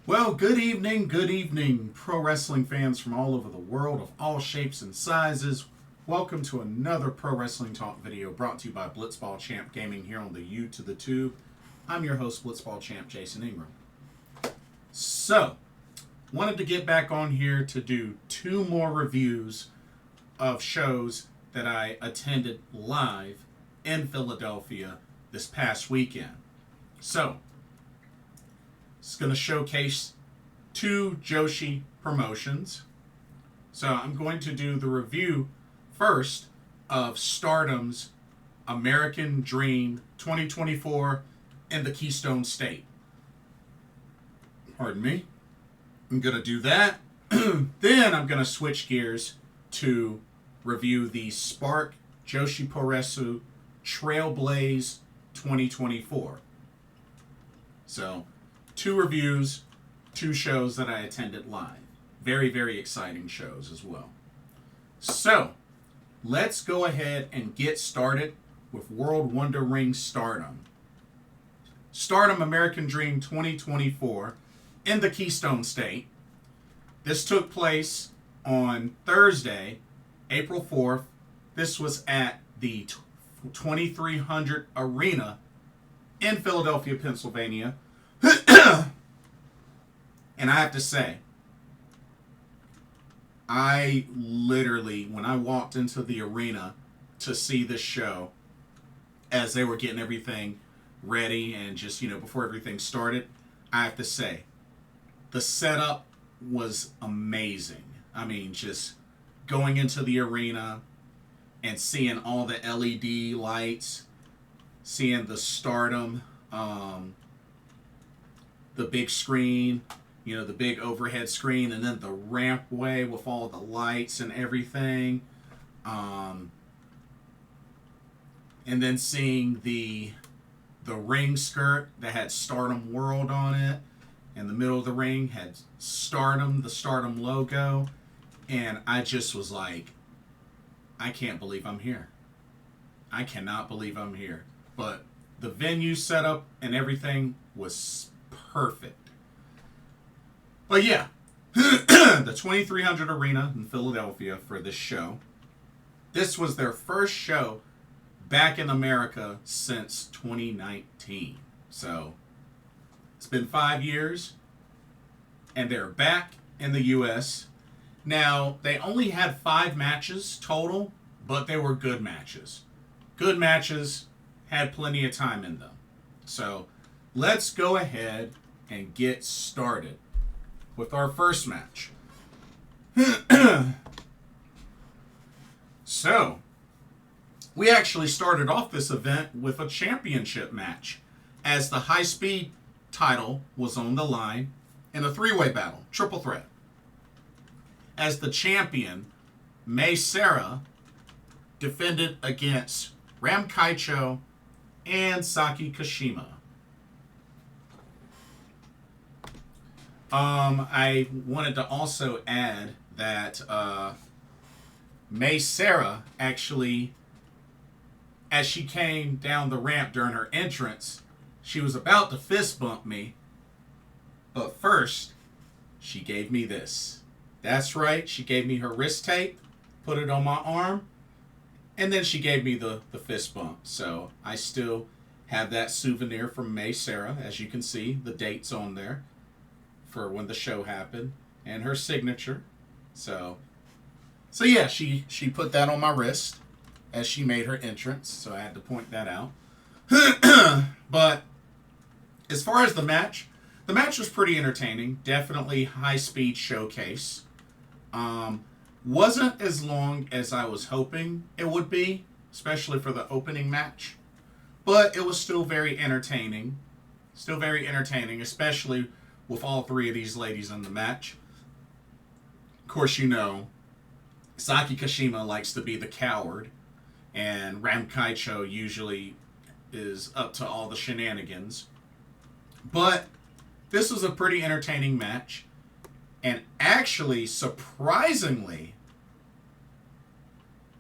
Well, good evening, pro wrestling fans from all over the world of all shapes and sizes. Welcome to another Pro Wrestling Talk video brought to you by Blitzball Champ Gaming here on the U to the Tube. I'm your host, Blitzball Champ Jason Ingram. So, wanted to get back on here to do two more reviews of shows that I attended live in Philadelphia this past weekend. So, it's going to showcase two Joshi promotions. So I'm going to do the review first of Stardom's American Dream 2024 in the Keystone State. Pardon me. I'm going to do that. Then I'm going to switch gears to review the Spark Joshi Trailblaze 2024. So, two reviews, two shows that I attended live. Very, very exciting shows as well. So, let's go ahead and get started with World Wonder Ring Stardom. Stardom American Dream 2024 in the Keystone State. This took place on Thursday, April 4th. This was at the 2300 Arena in Philadelphia, Pennsylvania. And I have to say, I literally, when I walked into the arena to see this show, as they were getting everything ready and just, before everything started, I have to say, the setup was amazing. I mean, just going into the arena and seeing all the LED lights, seeing the Stardom, the big screen, the big overhead screen, and then the rampway with all the lights and everything. And then seeing the ring skirt that had Stardom World on it. In the middle of the ring had Stardom, the Stardom logo. And I just was like, I can't believe I'm here. I cannot believe I'm here. But the venue setup and everything was perfect. But yeah, the 2300 Arena in Philadelphia for this show. This was their first show back in America since 2019. So it's been 5 years, and they're back in the U.S. Now, they only had 5 matches total, but they were good matches. Good matches, had plenty of time in them. So let's go ahead and get started with our first match. So, we actually started off this event with a championship match, as the high-speed title was on the line in a 3-way battle, triple threat. As the champion, Seira defended against Kaichow and Saki Kashima. I wanted to also add that Seira actually, as she came down the ramp during her entrance, she was about to fist bump me, but first, she gave me this. That's right, she gave me her wrist tape, put it on my arm, and then she gave me the fist bump. So I still have that souvenir from Seira. As you can see, the date's on there for when the show happened, and her signature. So yeah, she put that on my wrist as she made her entrance, so I had to point that out. But as far as the match was pretty entertaining. Definitely high-speed showcase. Wasn't as long as I was hoping it would be, especially for the opening match. But it was still very entertaining. Still very entertaining, especially with all 3 of these ladies in the match. Of course, Saki Kashima likes to be the coward, and Kaichow usually is up to all the shenanigans. But this was a pretty entertaining match, and actually, surprisingly,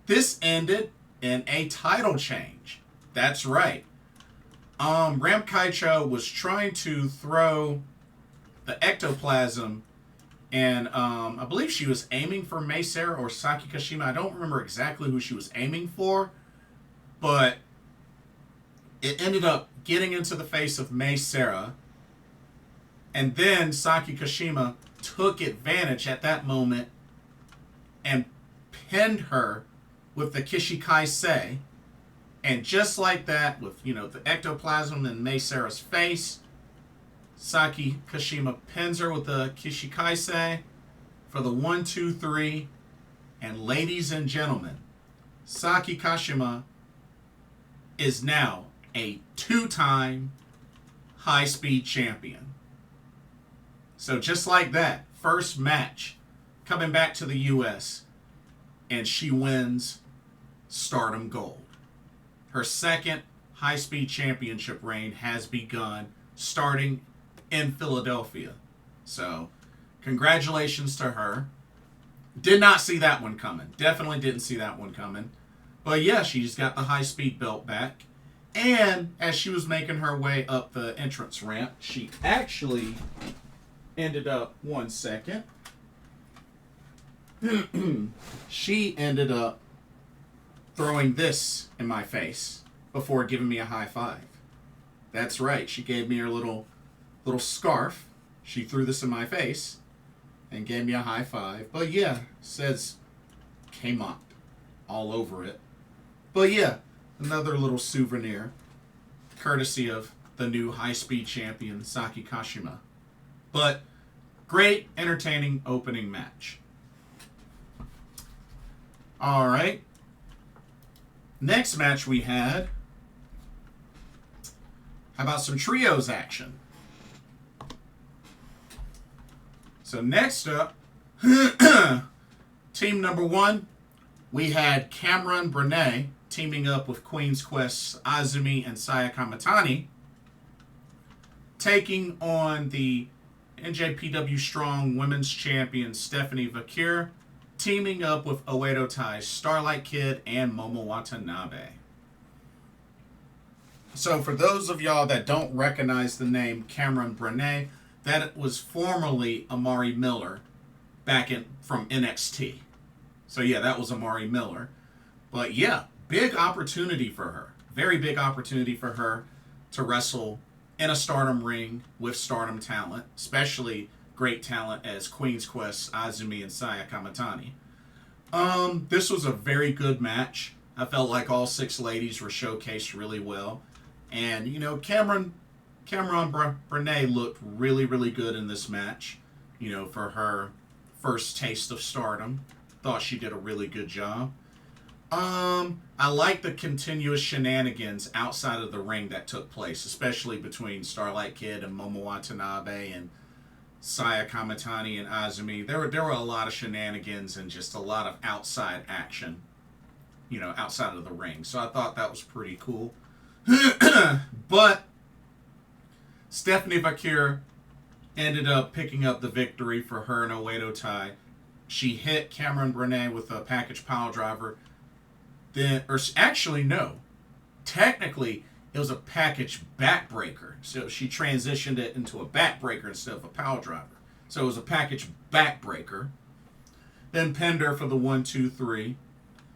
this ended in a title change. That's right. Kaichow was trying to throw the ectoplasm, and I believe she was aiming for Seira or Saki Kashima. I don't remember exactly who she was aiming for, but it ended up getting into the face of Seira, and then Saki Kashima took advantage at that moment and pinned her with the Kishikaise. And just like that, with, you know, the ectoplasm in Seira's face, Saki Kashima pins her with the Kishikaise for the 1, 2, 3. And ladies and gentlemen, Saki Kashima is now a 2-time high-speed champion. So just like that, first match, coming back to the U.S., and she wins Stardom Gold. Her second high-speed championship reign has begun, starting in Philadelphia. So, congratulations to her. Did not see that one coming. Definitely didn't see that one coming. But yeah, she's got the high-speed belt back. And as she was making her way up the entrance ramp, she actually ended up, one second. She ended up throwing this in my face before giving me a high five. That's right. She gave me her little scarf. She threw this in my face and gave me a high five. But yeah, says Kmot all over it. But yeah, another little souvenir courtesy of the new high-speed champion Saki Kashima. But great, entertaining opening match. All right. Next match we had. How about some trios action? So next up, team number 1, we had Camron Branae teaming up with Queen's Quest's Azumi and Saya Kamitani, taking on the NJPW Strong Women's Champion Stephanie Vaquer, teaming up with Oedo Tai's Starlight Kid and Momo Watanabe. So for those of y'all that don't recognize the name Camron Branae, that was formerly Amari Miller back from NXT. So yeah, that was Amari Miller. But yeah, big opportunity for her. Very big opportunity for her to wrestle in a Stardom ring with Stardom talent, especially great talent as Queen's Quest, Azumi, and Saya Kamitani. This was a very good match. I felt like all 6 ladies were showcased really well. And, you know, Camron Branae looked really, really good in this match, you know, for her first taste of Stardom. Thought she did a really good job. I like the continuous shenanigans outside of the ring that took place, especially between Starlight Kid and Momo Watanabe and Saya Kamitani and Azumi. There were a lot of shenanigans and just a lot of outside action, you know, outside of the ring. So I thought that was pretty cool. But Stephanie Vaquer ended up picking up the victory for her and Oedo Tai. She hit Camron Branae with a package pile driver. Then, or actually, no. Technically, it was a package backbreaker. So she transitioned it into a backbreaker instead of a pile driver. So it was a package backbreaker. Then pinned her for the 1, 2, 3.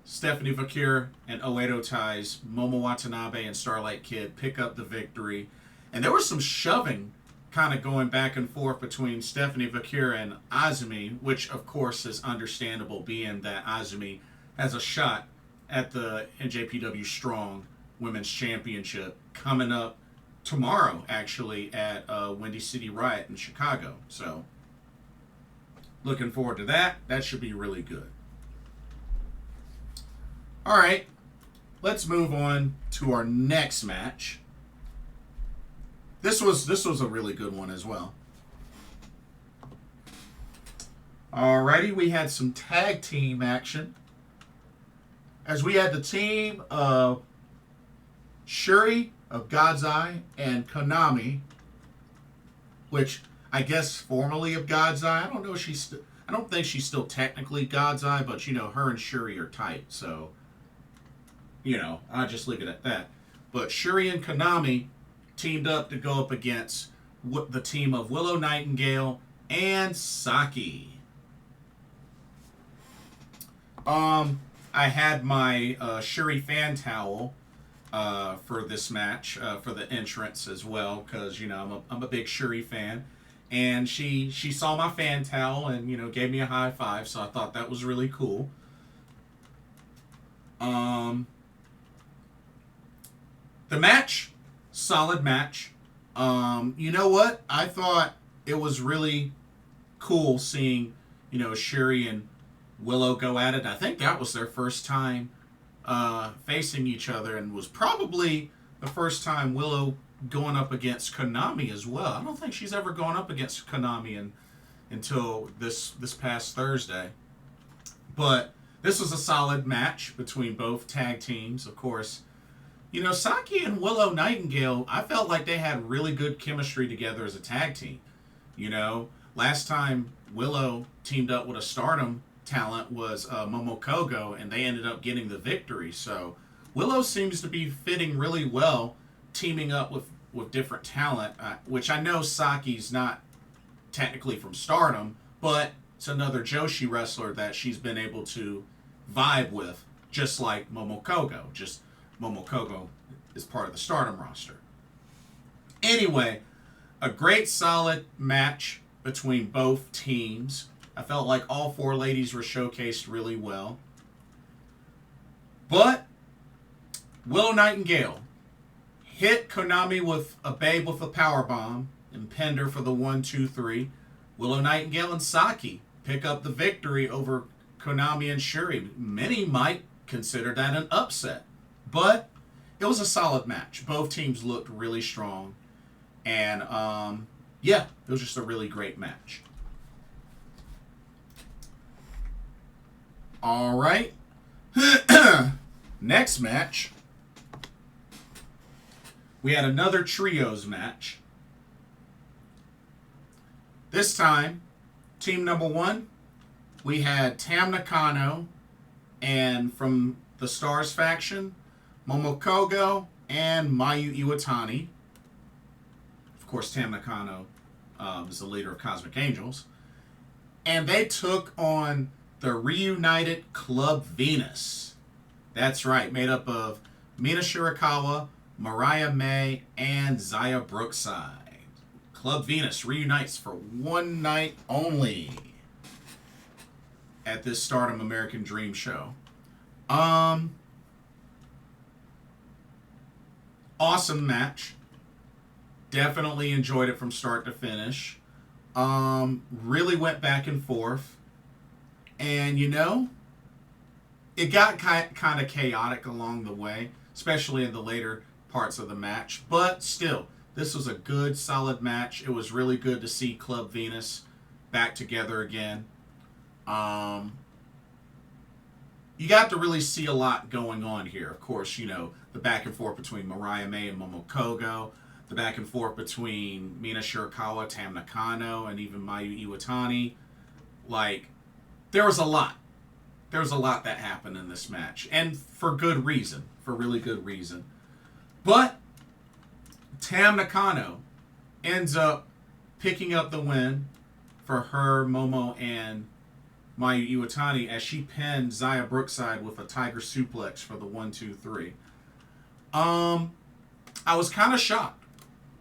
Stephanie Vaquer and Oedo Tai's Momo Watanabe and Starlight Kid pick up the victory. And there was some shoving kind of going back and forth between Stephanie Vaquer and Azumi, which of course is understandable, being that Azumi has a shot at the NJPW Strong Women's Championship coming up tomorrow, actually, at Windy City Riot in Chicago. So, looking forward to that. That should be really good. All right, let's move on to our next match. This was a really good one as well. Alrighty, we had some tag team action. As we had the team of Syuri of God's Eye and Konami, which I guess formerly of God's Eye. I don't know if I don't think she's still technically God's Eye, but you know, her and Syuri are tight, so you know, I'll just leave it at that. But Syuri and Konami teamed up to go up against the team of Willow, Nightingale, and Saki. I had my Syuri fan towel for this match, for the entrance as well, because, you know, I'm a big Syuri fan. And she saw my fan towel and, you know, gave me a high five, so I thought that was really cool. The match, solid match. You know what? I thought it was really cool seeing, you know, Syuri and Willow go at it. I think that was their first time facing each other, and was probably the first time Willow going up against Konami as well. I don't think she's ever gone up against Konami until this past Thursday. But this was a solid match between both tag teams, of course. You know, Saki and Willow Nightingale, I felt like they had really good chemistry together as a tag team. You know, last time Willow teamed up with a Stardom talent was Momo Kohgo, and they ended up getting the victory. So Willow seems to be fitting really well, teaming up with different talent, which I know Saki's not technically from Stardom, but it's another Joshi wrestler that she's been able to vibe with, just like Momo Kohgo. Just Momo Kohgo is part of the Stardom roster. Anyway, a great solid match between both teams. I felt like all four ladies were showcased really well. But Willow Nightingale hit Konami with a babe with a powerbomb and pinned her for the 1-2-3. Willow Nightingale and Saki pick up the victory over Konami and Syuri. Many might consider that an upset, but it was a solid match. Both teams looked really strong, and yeah, it was just a really great match. All right. Next match, we had another trios match. This time, team number one, we had Tam Nakano, and from the Stars faction, Momo Kohgo and Mayu Iwatani. Of course, Tam Nakano is the leader of Cosmic Angels. And they took on the reunited Club Venus. That's right, made up of Mina Shirakawa, Mariah May, and Xia Brookside. Club Venus reunites for one night only at this Stardom American Dream show. Awesome match. Definitely enjoyed it from start to finish. Really went back and forth. And, you know, it got kind of chaotic along the way, especially in the later parts of the match. But still, this was a good, solid match. It was really good to see Club Venus back together again. You got to really see a lot going on here. Of course, you know, the back and forth between Mariah May and Momo Kohgo, the back and forth between Mina Shirakawa, Tam Nakano, and even Mayu Iwatani. Like, there was a lot. There was a lot that happened in this match. And for good reason. For really good reason. But Tam Nakano ends up picking up the win for her, Momo, and Mayu Iwatani as she pinned Xia Brookside with a tiger suplex for the 1-2-3. I was kind of shocked.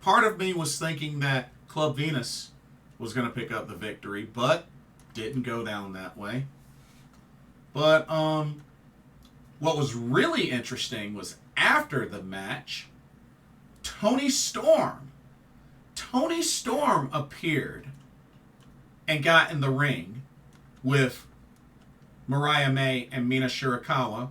Part of me was thinking that Club Venus was going to pick up the victory, but didn't go down that way. But what was really interesting was after the match, Toni Storm appeared and got in the ring with Mariah May and Mina Shirakawa.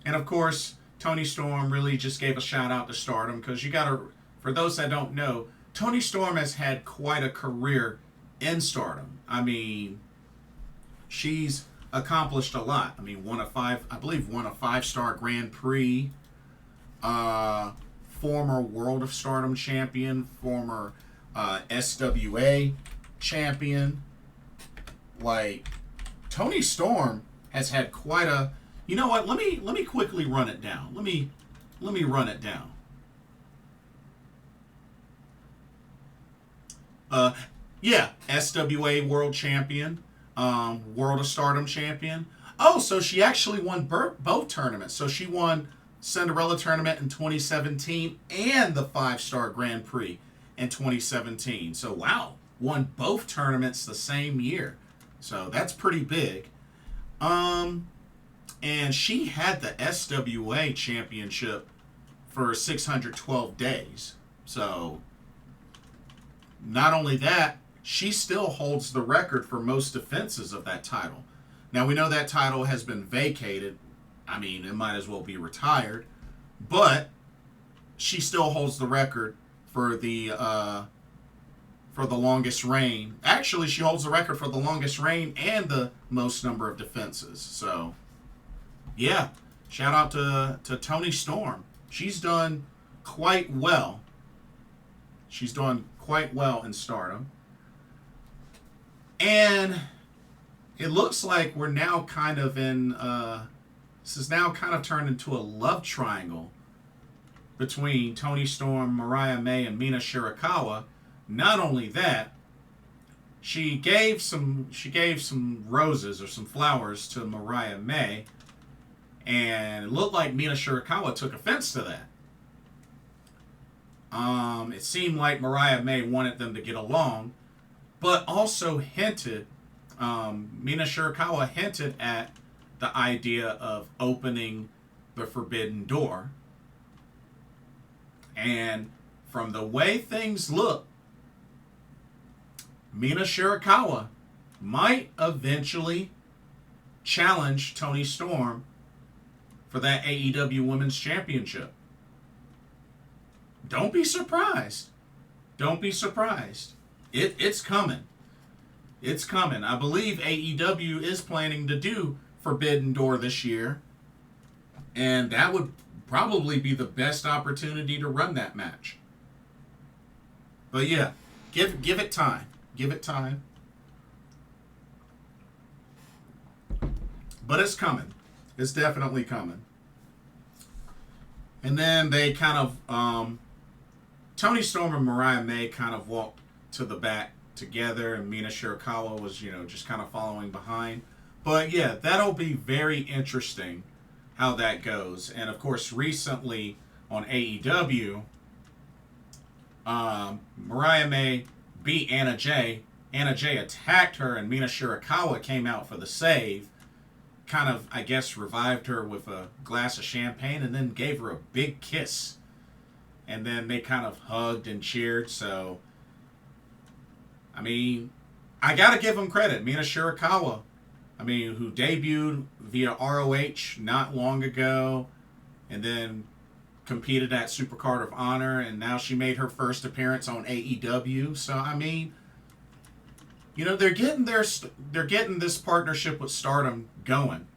And of course, Toni Storm really just gave a shout out to Stardom, because you gotta, for those that don't know, Toni Storm has had quite a career in Stardom. I mean, she's accomplished a lot. I mean, won a 5-star Grand Prix, former World of Stardom champion, former SWA champion. Like, Toni Storm has had quite a. You know what? Let me quickly run it down. Let me run it down. Yeah, SWA World Champion, World of Stardom Champion. Oh, so she actually won both tournaments. So she won Cinderella Tournament in 2017 and the 5-Star Grand Prix in 2017. So wow, won both tournaments the same year. So that's pretty big. And she had the SWA Championship for 612 days. So not only that, she still holds the record for most defenses of that title. Now, we know that title has been vacated. I mean, it might as well be retired. But she still holds the record for the longest reign. Actually, she holds the record for the longest reign and the most number of defenses. So, yeah, shout out to Toni Storm. She's done quite well. She's done quite well in Stardom. And it looks like we're now kind of in, this is now kind of turned into a love triangle between Toni Storm, Mariah May, and Mina Shirakawa. Not only that, she gave some roses or some flowers to Mariah May, and it looked like Mina Shirakawa took offense to that. It seemed like Mariah May wanted them to get along, but also hinted, Mina Shirakawa hinted at the idea of opening the forbidden door. And from the way things look, Mina Shirakawa might eventually challenge Toni Storm for that AEW Women's Championship. Don't be surprised. Don't be surprised. It's coming. It's coming. I believe AEW is planning to do Forbidden Door this year. And that would probably be the best opportunity to run that match. But yeah, give it time. Give it time. But it's coming. It's definitely coming. And then they kind of, Toni Storm and Mariah May kind of walked to the back together, and Mina Shirakawa was, just kind of following behind. But yeah, that'll be very interesting how that goes. And of course, recently on AEW, Mariah May beat Anna Jay. Anna Jay attacked her, and Mina Shirakawa came out for the save. Kind of, I guess, revived her with a glass of champagne and then gave her a big kiss. And then they kind of hugged and cheered. So, I mean, I got to give them credit. Mina Shirakawa, who debuted via ROH not long ago and then competed at Supercard of Honor, and now she made her first appearance on AEW. So, they're getting this partnership with Stardom going.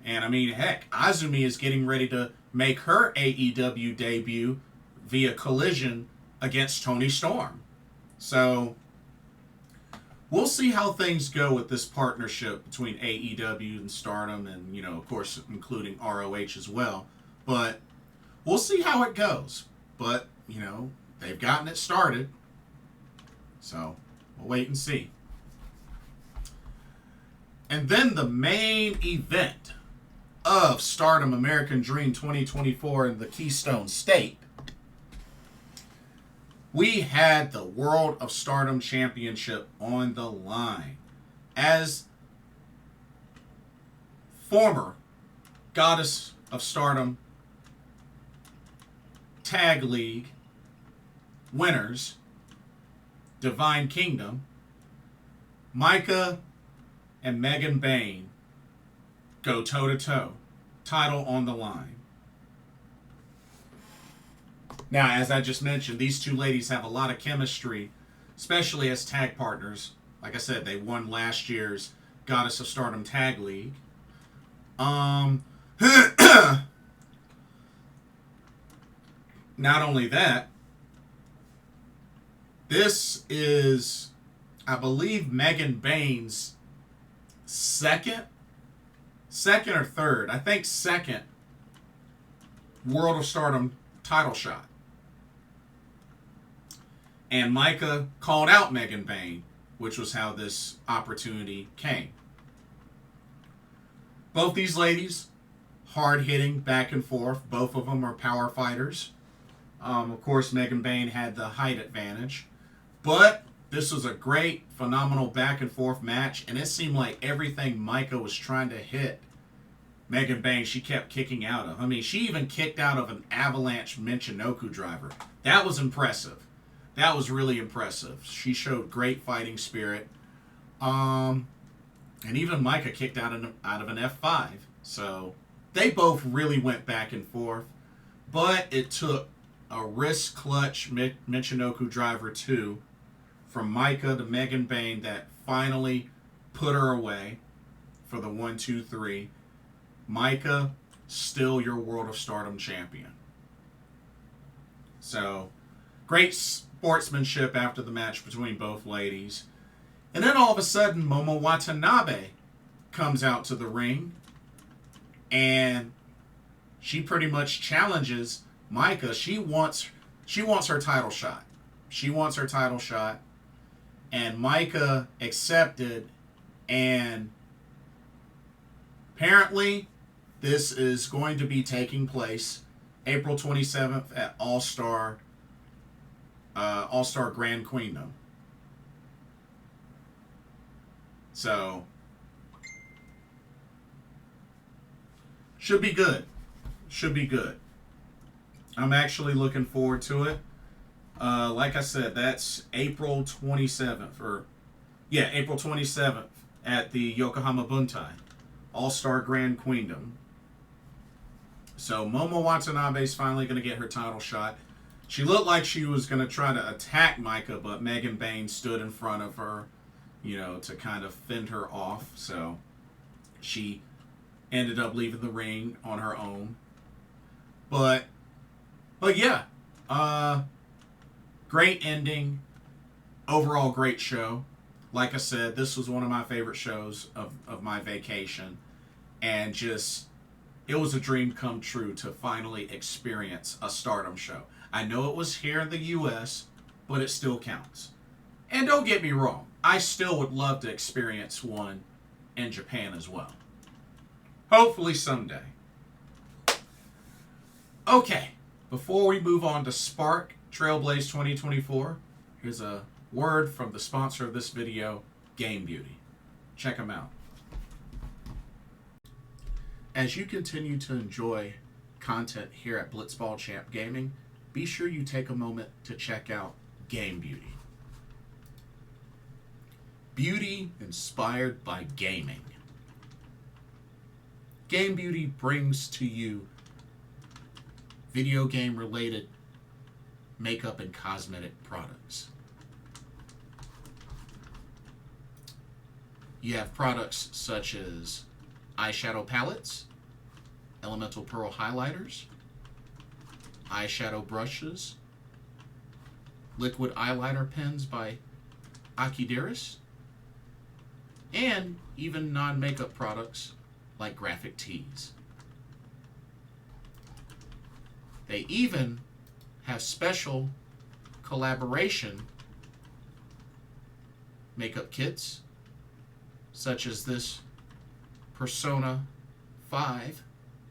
And heck, Azumi is getting ready to make her AEW debut via Collision against Toni Storm. So we'll see how things go with this partnership between AEW and Stardom, and of course including ROH as well. But we'll see how it goes. But they've gotten it started. So we'll wait and see. And then the main event of Stardom American Dream 2024 in the Keystone State, we had the World of Stardom Championship on the line as former Goddess of Stardom Tag League winners, Divine Kingdom, Maika and Megan Bayne go toe-to-toe, title on the line. Now, as I just mentioned, these two ladies have a lot of chemistry, especially as tag partners. Like I said, they won last year's Goddess of Stardom Tag League. Not only that, this is, I believe, Megan Bayne's second or third, I think second World of Stardom title shot. And Maika called out Megan Bayne, which was how this opportunity came. Both these ladies, hard-hitting, back and forth. Both of them are power fighters. Of course, Megan Bayne had the height advantage. But this was a great, phenomenal back-and-forth match, and it seemed like everything Maika was trying to hit Megan Bayne, she kept kicking out of. I mean, she even kicked out of an avalanche Michinoku driver. That was impressive. That was really impressive. She showed great fighting spirit. And even Maika kicked out of an F5. So they both really went back and forth. But it took a wrist clutch Michinoku driver 2 from Maika to Megan Bayne that finally put her away for the 1-2-3. Maika, still your World of Stardom champion. So, great sportsmanship after the match between both ladies. And then all of a sudden, Momo Watanabe comes out to the ring. And she pretty much challenges Maika. She wants her title shot. She wants her title shot. And Maika accepted. And apparently, this is going to be taking place April 27th at All-Star Grand Queendom. So, should be good. Should be good. I'm actually looking forward to it. Like I said, that's April 27th. April 27th at the Yokohama Buntai. All-Star Grand Queendom. So Momo Watanabe is finally going to get her title shot. She looked like she was going to try to attack Maika, but Megan Bayne stood in front of her, to kind of fend her off. So she ended up leaving the ring on her own. But yeah, great ending. Overall, great show. Like I said, this was one of my favorite shows of my vacation. And it was a dream come true to finally experience a Stardom show. I know it was here in the U.S., but it still counts. And don't get me wrong, I still would love to experience one in Japan as well. Hopefully someday. Okay, before we move on to Spark Trailblaze 2024, here's a word from the sponsor of this video, Game Beauty. Check them out. As you continue to enjoy content here at Blitzball Champ Gaming, be sure you take a moment to check out Game Beauty. Beauty inspired by gaming. Game Beauty brings to you video game related makeup and cosmetic products. You have products such as eyeshadow palettes, elemental pearl highlighters, eyeshadow brushes, liquid eyeliner pens by Akideris, and even non-makeup products like graphic tees. They even have special collaboration makeup kits, such as this Persona 5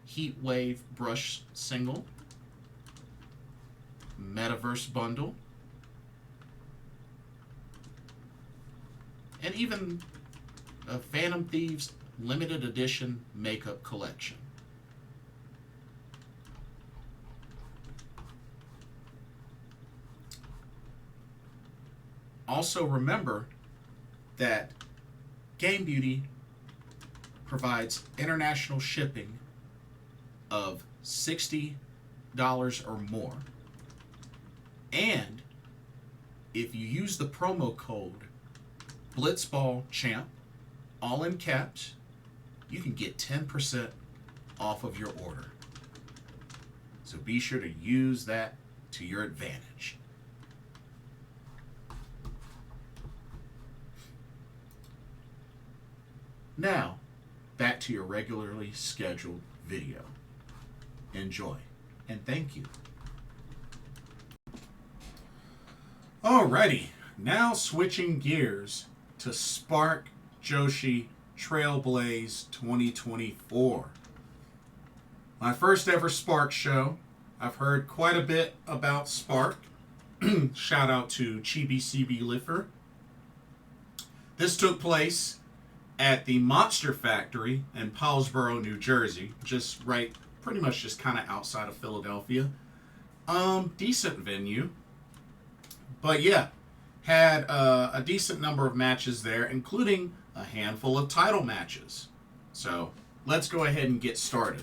Heat Wave Brush Single, Metaverse Bundle, and even a Phantom Thieves Limited Edition Makeup Collection. Also remember that Game Beauty provides international shipping of $60 or more. And if you use the promo code BlitzballChamp, all in caps, you can get 10% off of your order. So be sure to use that to your advantage. Now, back to your regularly scheduled video. Enjoy, and thank you. Alrighty, now switching gears to Spark Joshi Trailblaze 2024. My first ever Spark show. I've heard quite a bit about Spark. Shout out to Chibi CB Liffer. This took place at the Monster Factory in Paulsboro, New Jersey. Just right, pretty much just kind of outside of Philadelphia. Decent venue. But yeah, had a decent number of matches there, including a handful of title matches. So let's go ahead and get started.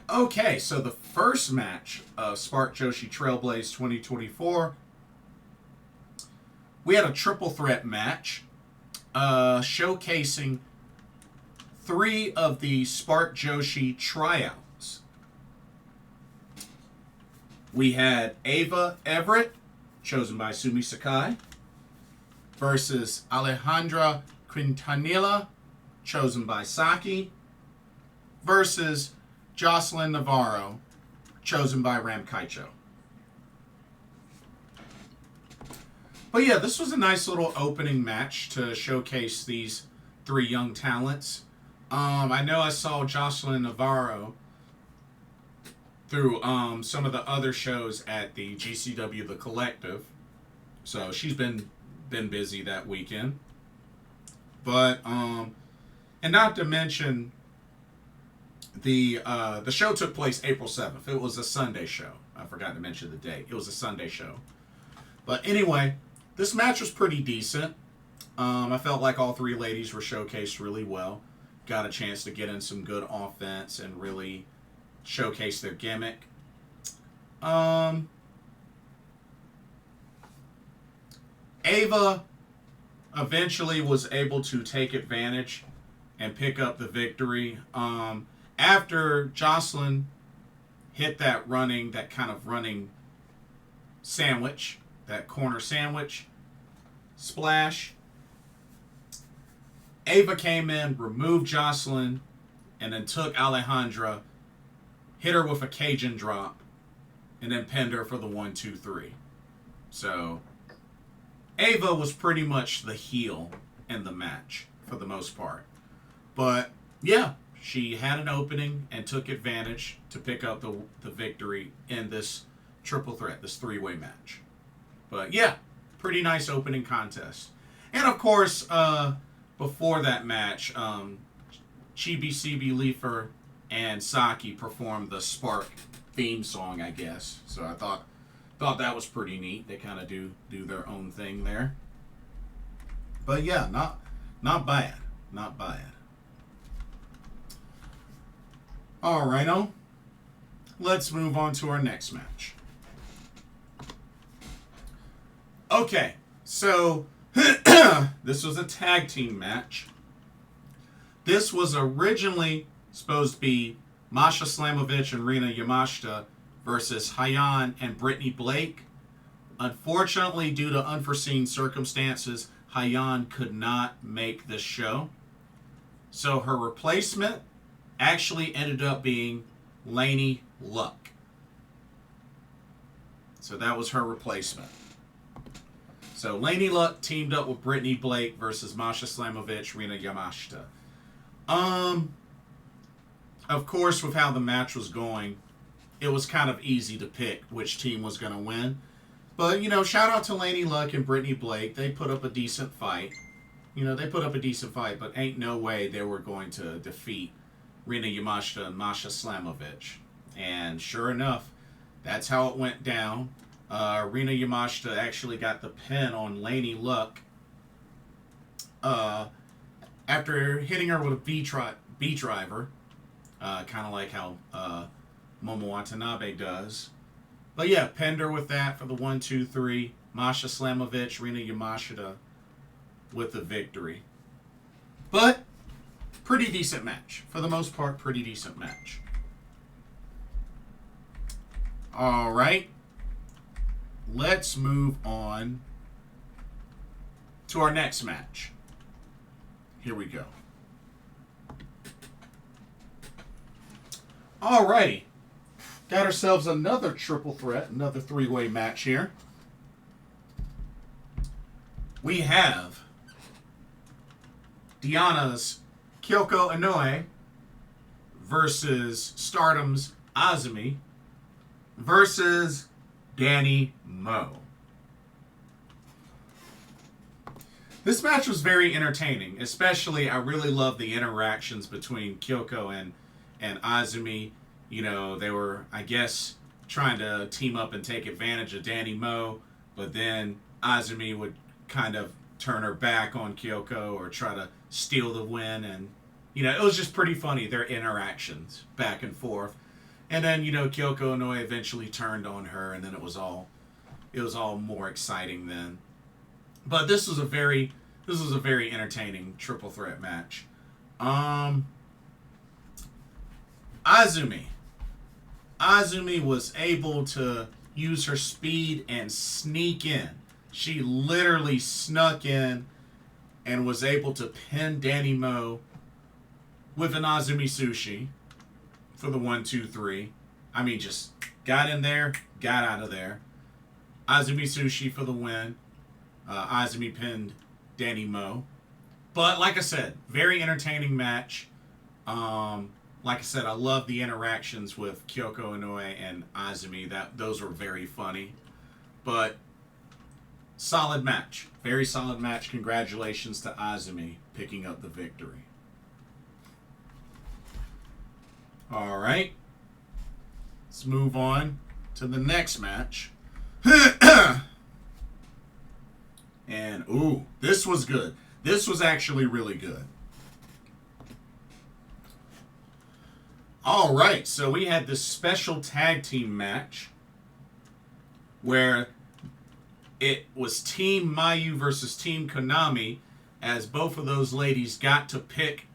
Okay, so the first match of Spark Joshi Trailblaze 2024, we had a triple threat match showcasing 3 of the Spark Joshi tryouts. We had Ava Everett, chosen by Sumi Sakai, versus Alejandra Quintanilla, chosen by Saki, versus Joseline Navarro, chosen by Kaichow. But yeah, this was a nice little opening match to showcase these 3 young talents. I know I saw Joseline Navarro through some of the other shows at the GCW The Collective. So she's been busy that weekend. But, and not to mention, the show took place April 7th. It was a Sunday show. I forgot to mention the date. It was a Sunday show. But anyway, this match was pretty decent. I felt like all 3 ladies were showcased really well. Got a chance to get in some good offense and really showcase their gimmick. Ava eventually was able to take advantage and pick up the victory. After Joseline hit that kind of running sandwich, that corner sandwich splash, Ava came in, removed Joseline, and then took Alejandra, hit her with a Cajun drop, and then pinned her for the 1-2-3. So Ava was pretty much the heel in the match for the most part. But yeah, she had an opening and took advantage to pick up the victory in this triple threat, this 3-way match. But yeah, pretty nice opening contest. And of course, before that match, Chibi CB Leafer and Saki performed the Spark theme song, I guess. So I thought that was pretty neat. They kind of do their own thing there. But yeah, not bad. Not bad. Alrighto. Let's move on to our next match. Okay, so this was a tag team match. This was originally supposed to be Masha Slamovich and Rina Yamashita versus Hayan and Brittany Blake. Unfortunately, due to unforeseen circumstances, Hayan could not make this show. So her replacement actually ended up being Lainey Luck. So that was her replacement. So Lainey Luck teamed up with Brittany Blake versus Masha Slamovich, Rina Yamashita. Of course, with how the match was going, it was kind of easy to pick which team was going to win. But, shout out to Lainey Luck and Brittany Blake. They put up a decent fight. But ain't no way they were going to defeat Rina Yamashita and Masha Slamovich. And sure enough, that's how it went down. Rina Yamashita actually got the pin on Lainey Luck after hitting her with a B driver, kind of like how Momo Watanabe does. But yeah, pinned her with that for the 1-2-3. Masha Slamovich, Rina Yamashita with the victory. But pretty decent match. For the most part, pretty decent match. All right. Let's move on to our next match. Here we go. Alrighty. got ourselves another triple threat, another three-way match here. We have Diana's Kyoko Inoue versus Stardom's Azumi versus Danny Mo. This match was very entertaining, especially I really love the interactions between Kyoko and Azumi. You know, they were, I guess, trying to team up and take advantage of Danny Mo, but then Azumi would kind of turn her back on Kyoko or try to steal the win, and you know, it was just pretty funny, their interactions back and forth. And then, you know, Kyoko Inoue eventually turned on her, and then it was all more exciting then. But this was a very entertaining triple threat match. Azumi was able to use her speed and sneak in. She literally snuck in and was able to pin Danny Mo with an Azumi Sushi for the 1, 2, 3. I mean, just got in there, got out of there. Azumi Sushi for the win. Azumi pinned Danny Mo. But like I said, very entertaining match. Like I said, I love the interactions with Kyoko Inoue and Azumi. Those were very funny. But solid match. Very solid match. Congratulations to Azumi picking up the victory. All right. Let's move on to the next match. And, ooh, this was good. This was actually really good. All right, so we had this special tag team match where it was Team Mayu versus Team Konami, as both of those ladies got to pick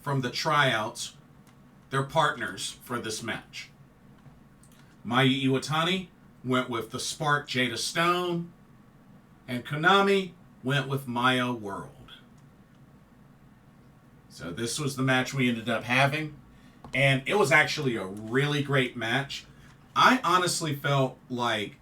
from the tryouts their partners for this match. Mayu Iwatani went with the Spark Jada Stone, and Konami went with Maya World. So this was the match we ended up having, and it was actually a really great match. I honestly felt like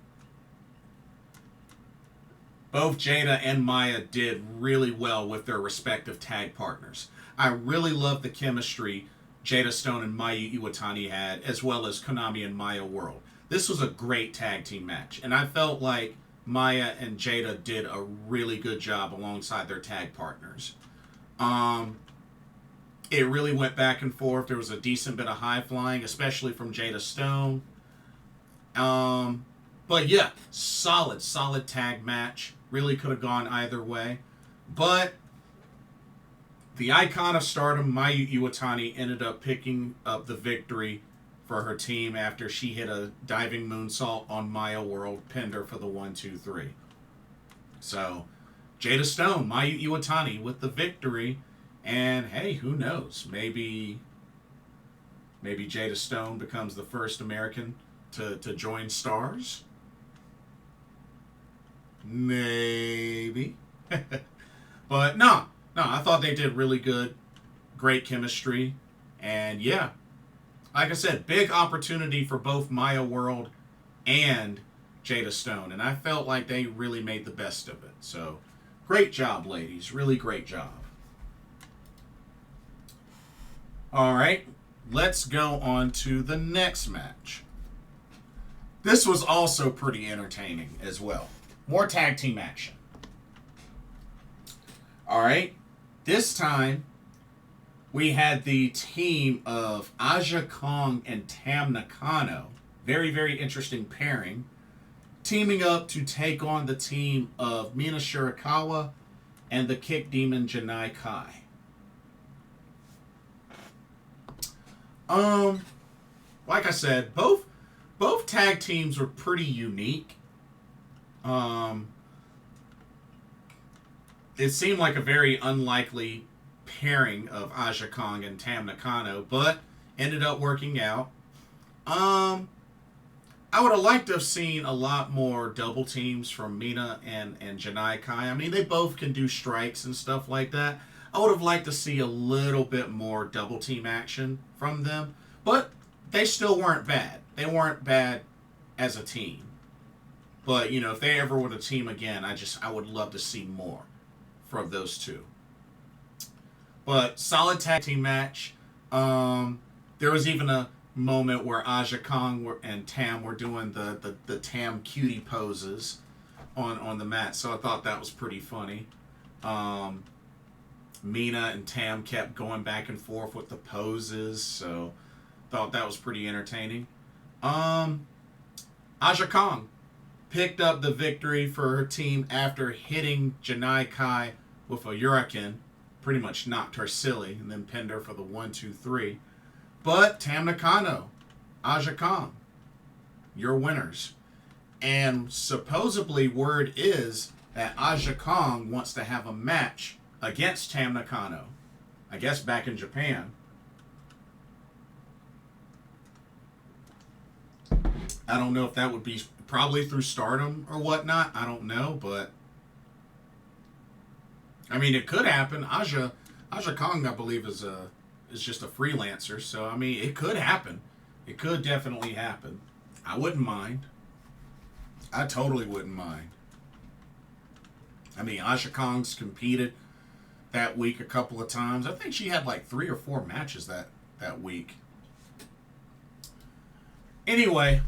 both Jada and Maya did really well with their respective tag partners. I really loved the chemistry Jada Stone and Mayu Iwatani had, as well as Konami and Maya World. This was a great tag team match, and I felt like Maya and Jada did a really good job alongside their tag partners. It really went back and forth. There was a decent bit of high flying, especially from Jada Stone. But yeah, solid tag match. Really could have gone either way. But the icon of Stardom, Mayu Iwatani, ended up picking up the victory for her team after she hit a diving moonsault on Maya World, pinned her for the 1, 2, 3. So, Jada Stone, Mayu Iwatani with the victory. And hey, who knows? Maybe Jada Stone becomes the first American to join Stars. Maybe. But no, I thought they did really good. Great chemistry. And yeah, like I said, big opportunity for both Maya World and Jada Stone. And I felt like they really made the best of it. So, great job, ladies. Really great job. All right, let's go on to the next match. This was also pretty entertaining as well. More tag team action. All right, this time we had the team of Aja Kong and Tam Nakano. Very, very interesting pairing. Teaming up to take on the team of Mina Shirakawa and the Kick Demon Janai Kai. Like I said, both tag teams were pretty unique. It seemed like a very unlikely pairing of Aja Kong and Tam Nakano, but ended up working out. I would have liked to have seen a lot more double teams from Mina and Janai Kai. I mean, they both can do strikes and stuff like that. I would have liked to see a little bit more double team action from them, but they still weren't bad. they weren't bad as a team. But, you know, if they ever were to team again, I would love to see more from those two. But solid tag team match. There was even a moment where Aja Kong and Tam were doing the Tam cutie poses on the mat, so I thought that was pretty funny. Mina and Tam kept going back and forth with the poses, so thought that was pretty entertaining. Aja Kong picked up the victory for her team after hitting Janai Kai with a Hurricane. Pretty much knocked her silly and then pinned her for the 1-2-3. But Tam Nakano, Aja Kong, you're winners. And supposedly word is that Aja Kong wants to have a match against Tam Nakano. I guess back in Japan. I don't know if that would be probably through Stardom or whatnot. I don't know, but I mean, it could happen. Aja Kong, I believe, is just a freelancer, so I mean, it could happen. It could definitely happen. I wouldn't mind. I totally wouldn't mind. I mean, Aja Kong's competed that week a couple of times. I think she had like 3 or 4 matches that week. Anyway,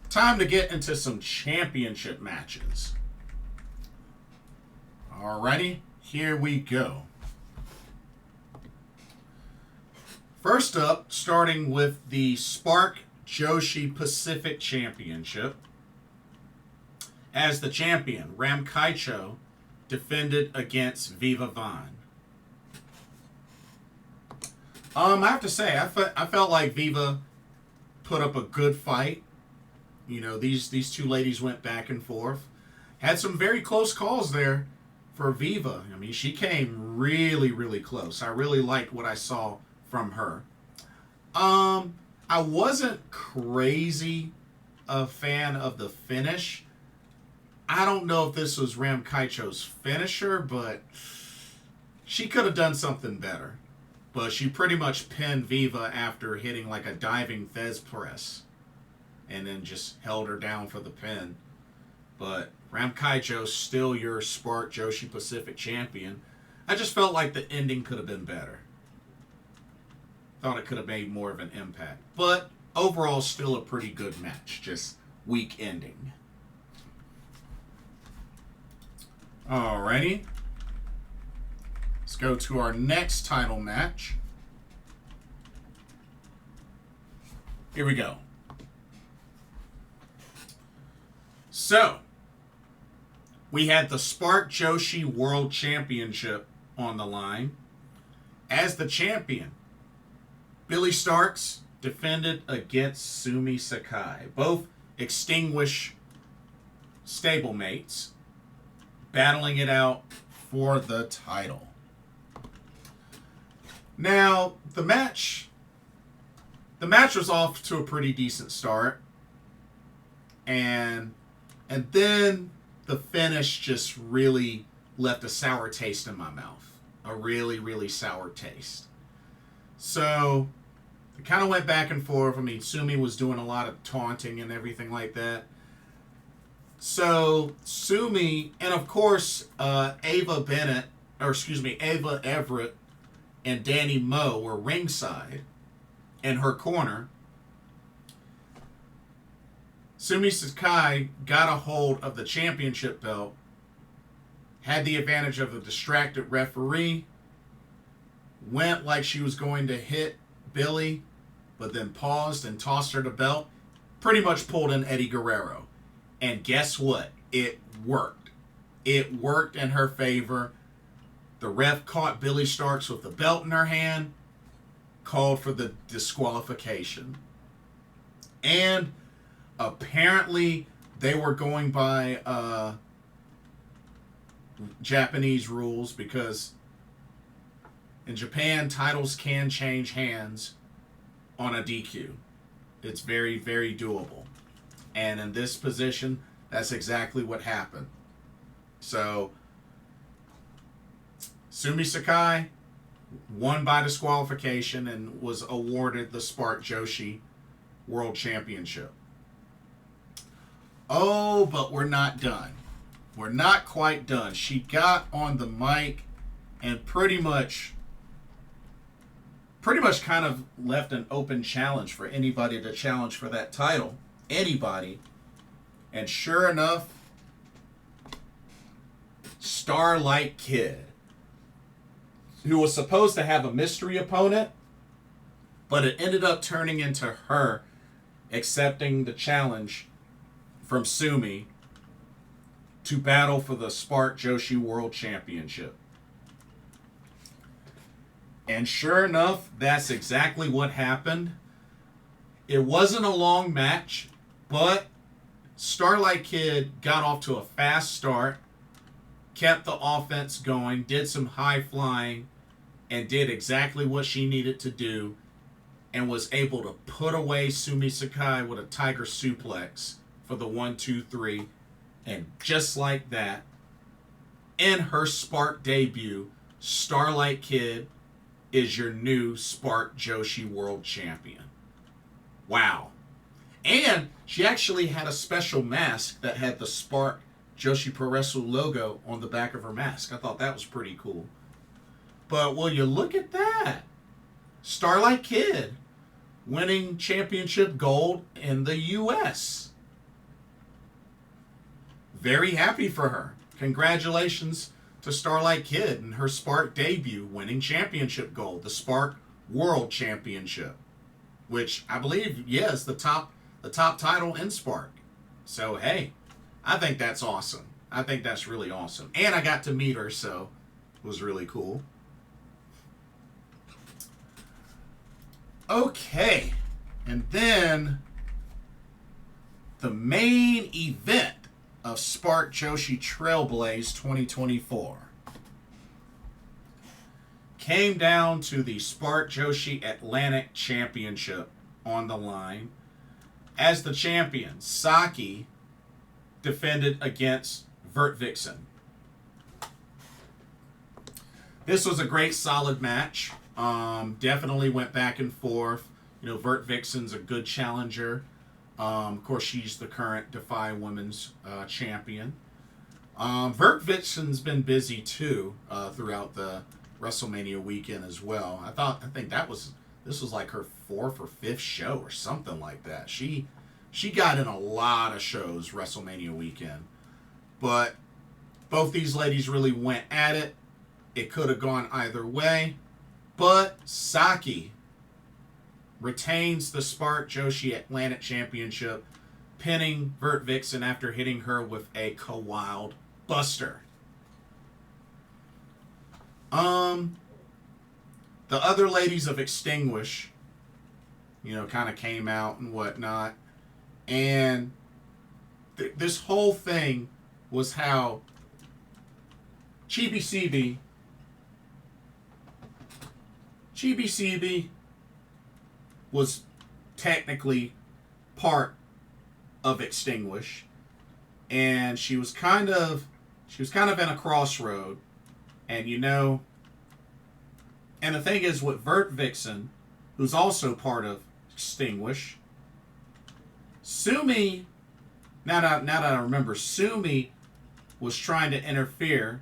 time to get into some championship matches. Alrighty, here we go. First up, starting with the Spark Joshi Pacific Championship. As the champion, Ram Kaichow defended against Viva Vaughn. I have to say, I felt like Viva put up a good fight. You know, these two ladies went back and forth. Had some very close calls there for Viva. I mean, she came really, really close. I really liked what I saw from her. I wasn't crazy a fan of the finish. I don't know if this was Ram Kaichow's finisher, but she could have done something better. But she pretty much pinned Viva after hitting like a diving Fez press. And then just held her down for the pin. But Ram Kaichow's still your Spark Joshi Pacific champion. I just felt like the ending could have been better. Thought it could have made more of an impact. But overall, still a pretty good match. Just weak ending. Alrighty. Let's go to our next title match. Here we go. So, we had the Spark Joshi World Championship on the line. As the champion, Billy Starks defended against Sumi Sakai. Both extinguished stablemates battling it out for the title. Now, the match was off to a pretty decent start. And then the finish just really left a sour taste in my mouth. A really, really sour taste. So, it kind of went back and forth. I mean, Sumi was doing a lot of taunting and everything like that. So, Sumi, and of course, Ava Everett and Danny Moe were ringside in her corner. Sumi Sakai got a hold of the championship belt, had the advantage of the distracted referee, went like she was going to hit Billy, but then paused and tossed her the belt, pretty much pulled in Eddie Guerrero. And guess what? It worked. It worked in her favor. The ref caught Billy Starks with the belt in her hand, called for the disqualification. And apparently they were going by Japanese rules, because in Japan, titles can change hands on a DQ. It's very, very doable. And in this position, that's exactly what happened. So, Sumi Sakai won by disqualification and was awarded the Spark Joshi World Championship. Oh, but we're not done. We're not quite done. She got on the mic and pretty much kind of left an open challenge for anybody to challenge for that title. Anybody. And sure enough, Starlight Kid, who was supposed to have a mystery opponent, but it ended up turning into her accepting the challenge from Sumi to battle for the Spark Joshi World Championship. And sure enough, that's exactly what happened. It wasn't a long match, but Starlight Kid got off to a fast start, kept the offense going, did some high flying, and did exactly what she needed to do, and was able to put away Sumi Sakai with a tiger suplex for the 1-2-3. And just like that, in her Spark debut, Starlight Kid is your new Spark Joshi World Champion. Wow. And she actually had a special mask that had the Spark Joshi Pro Wrestling logo on the back of her mask. I thought that was pretty cool. But will you look at that? Starlight Kid winning championship gold in the U.S. Very happy for her. Congratulations to Starlight Kid and her Spark debut winning championship gold, the Spark World Championship, which I believe, is the top title in Spark. So, hey, I think that's awesome. I think that's really awesome. And I got to meet her, so it was really cool. Okay, and then the main event of Spark Joshi Trailblaze 2024 came down to the Spark Joshi Atlantic Championship on the line. As the champion, Saki defended against Vert Vixen. This was a great, solid match. Definitely went back and forth. You know, Vert Vixen's a good challenger. Of course, she's the current Defy Women's champion. Vert Vixen's been busy too throughout the WrestleMania weekend as well. I think this was like her 4th or 5th show or something like that. She got in a lot of shows WrestleMania weekend. But both these ladies really went at it. It could have gone either way. But Saki retains the Spark Joshi Atlantic Championship, pinning Vert Vixen after hitting her with a Kawild Buster. The other ladies of Extinguish, kind of came out and whatnot. And this whole thing was how Chibi CB was technically part of Extinguish, and she was kind of in a crossroad, and and the thing is with Vert Vixen, who's also part of Extinguish, Sumi, now that I remember, Sumi was trying to interfere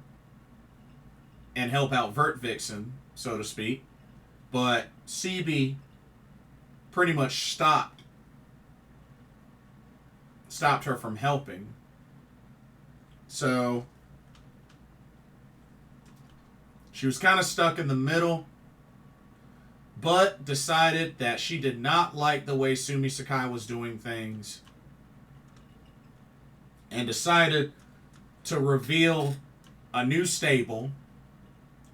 and help out Vert Vixen, so to speak, but CB pretty much stopped her from helping. So she was kind of stuck in the middle, but decided that she did not like the way Sumi Sakai was doing things, and decided to reveal a new stable,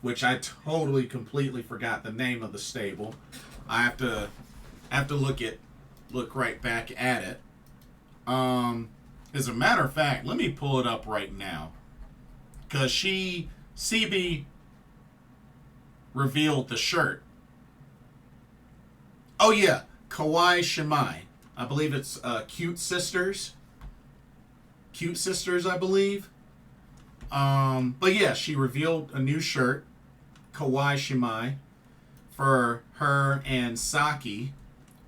which I totally, completely forgot the name of the stable. I have to look right back at it. As a matter of fact, let me pull it up right now, because CB revealed the shirt. Oh yeah, Kawaii Shimai. I believe it's Cute Sisters. Cute Sisters, I believe. But yeah, she revealed a new shirt, Kawaii Shimai, for her and Saki,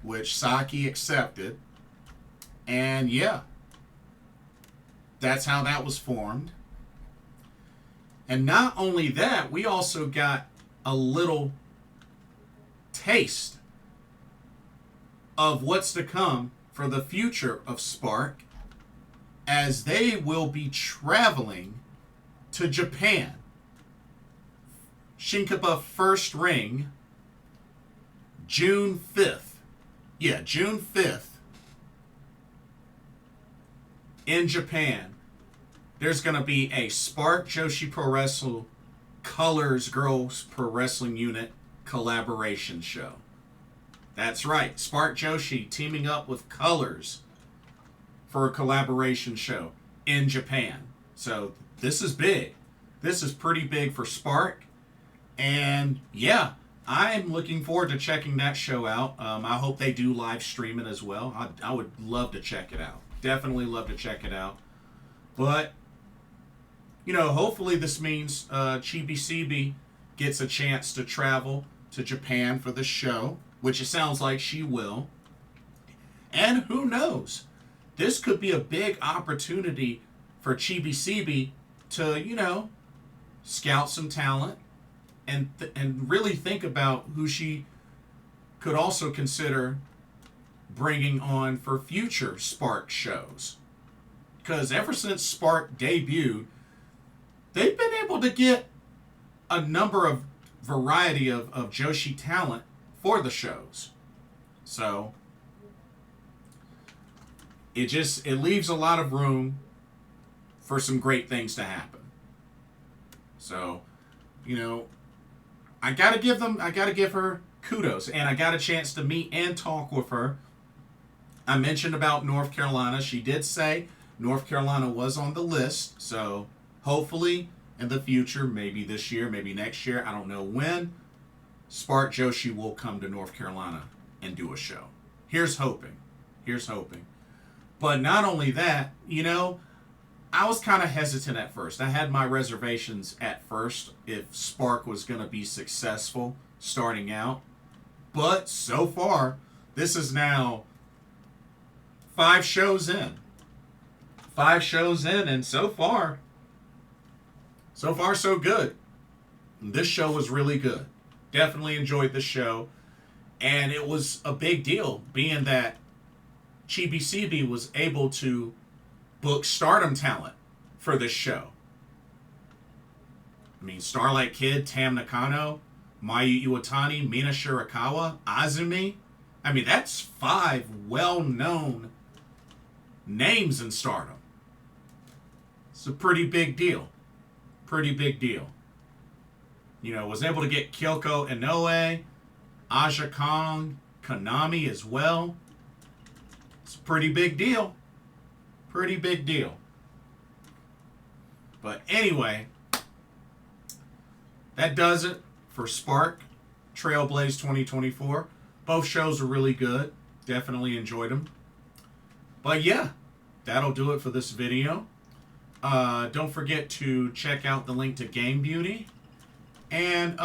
which Saki accepted. And yeah, that's how that was formed. And not only that, we also got a little taste of what's to come for the future of Spark, as they will be traveling to Japan. Shinkaba first ring, June 5th. Yeah, June 5th. In Japan. There's going to be a Spark Joshi Pro Wrestle Colors Girls Pro Wrestling Unit collaboration show. That's right. Spark Joshi teaming up with Colors for a collaboration show in Japan. So this is big. This is pretty big for Spark. And yeah, I'm looking forward to checking that show out. I hope they do live stream it as well. I would love to check it out. Definitely love to check it out. But, you know, hopefully this means Chibi CB gets a chance to travel to Japan for the show, which it sounds like she will. And who knows? This could be a big opportunity for Chibi CB to, you know, scout some talent and really think about who she could also consider bringing on for future Spark shows. Because ever since Spark debuted, they've been able to get a number of variety of Joshi talent for the shows. So it leaves a lot of room for some great things to happen. So, you know, I gotta give her kudos, and I got a chance to meet and talk with her. I mentioned about North Carolina. She did say North Carolina was on the list, so hopefully in the future, maybe this year, maybe next year, I don't know when, Spark Joshi will come to North Carolina and do a show. Here's hoping. Here's hoping. But not only that, you know, I was kind of hesitant at first. I had my reservations at first if Spark was going to be successful starting out. But so far, this is now 5 shows in. 5 shows in, and so far so good. This show was really good. Definitely enjoyed the show. And it was a big deal, being that Chibi CB was able to book Stardom talent for this show. I mean, Starlight Kid, Tam Nakano, Mayu Iwatani, Mina Shirakawa, Azumi. I mean, that's 5 well-known names in Stardom. It's a pretty big deal. Pretty big deal. You know, was able to get Kyoko Inoue, Aja Kong, Konami as well. It's a pretty big deal. Pretty big deal. But anyway, that does it for Spark Trailblaze 2024. Both shows were really good. Definitely enjoyed them. But yeah, that'll do it for this video. Don't forget to check out the link to Game Beauty. And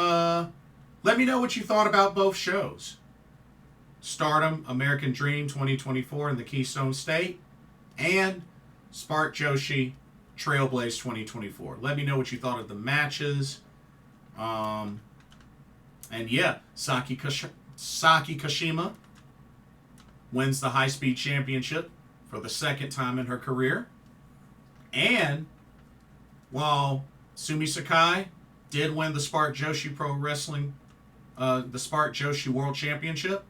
let me know what you thought about both shows. Stardom American Dream 2024 in the Keystone State. And Spark Joshi Trailblaze 2024. Let me know what you thought of the matches. And yeah, Saki Kashima wins the High Speed Championship for the 2nd time in her career. And while Sumi Sakai did win the Spark Joshi Pro Wrestling, the Spark Joshi World Championship,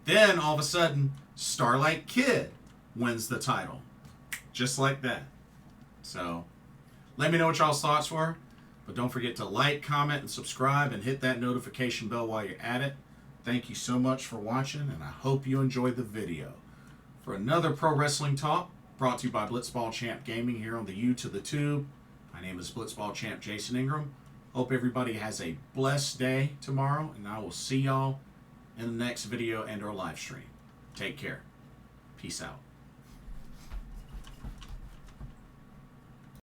then all of a sudden, Starlight Kid wins the title. Just like that. So, let me know what y'all's thoughts were. But don't forget to like, comment, and subscribe, and hit that notification bell while you're at it. Thank you so much for watching, and I hope you enjoyed the video. For another Pro Wrestling Talk, brought to you by Blitzball Champ Gaming here on the U to the Tube. My name is Blitzball Champ Jason Ingram. Hope everybody has a blessed day tomorrow, and I will see y'all in the next video and or live stream. Take care. Peace out.